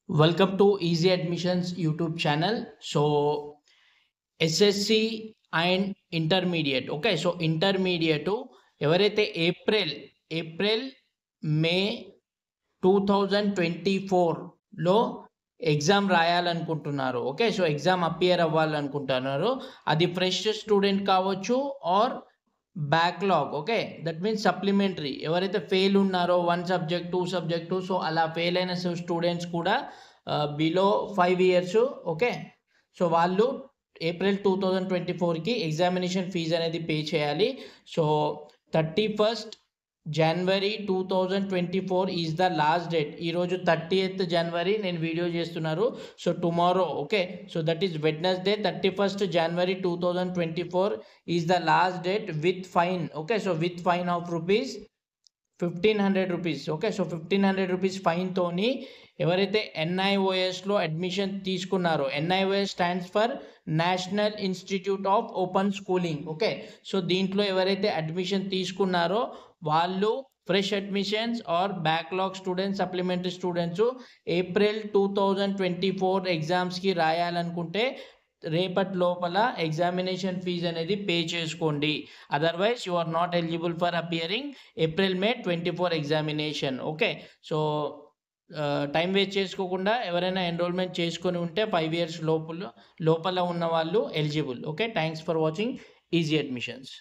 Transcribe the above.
Welcome to Easy Admissions YouTube channel. So SSC and intermediate. Okay, so intermediate ఎవరైతే April May 2024లో exam రాయాలనుకుంటున్నారు. Okay, so exam appear అవ్వాలనుకుంటున్నారు. అది fresh student కావచ్చు or backlog. Okay, that means supplementary. ఎవరైతే fail ఉన్నారో 1 subject 2 subject, so అలా ఫెయిల్ అయిన స్టూడెంట్స్ కూడా బిలో 5 ఇయర్స్. ఓకే, సో వాళ్ళు ఏప్రిల్ 2024కి ఎగ్జామినేషన్ ఫీజు అనేది పే చేయాలి. So 31st January 2024 is the last date. ఈరోజు 30th January నేను వీడియో చేస్తున్నారు. So tomorrow, okay, so that is Wednesday 31st January 2024 is the last date with fine. Okay, so with fine of rupees 1500 rupees. Okay, so 1500 rupees ఫైన్తోని ఎవరైతే ఎన్ఐఓఎస్లో admission తీసుకున్నారో, NIOS stands for national institute of open schooling. Okay, so దీంట్లో ఎవరైతే admission తీసుకున్నారో వాళ్ళు fresh admissions or backlog students, supplementary students April 2024 ఎగ్జామ్స్కి రాయాలనుకుంటే రేపటి లోపల ఎగ్జామినేషన్ ఫీజు అనేది పే చేసుకోండి. Otherwise you are not eligible for appearing April-May 24 examination. Okay, so time waste చేసుకోకుండా ఎవరైనా ఎన్రోల్మెంట్ చేసుకొని ఉంటే 5 ఇయర్స్ లోపల ఉన్న వాళ్ళు eligible. Okay, thanks for watching easy admissions.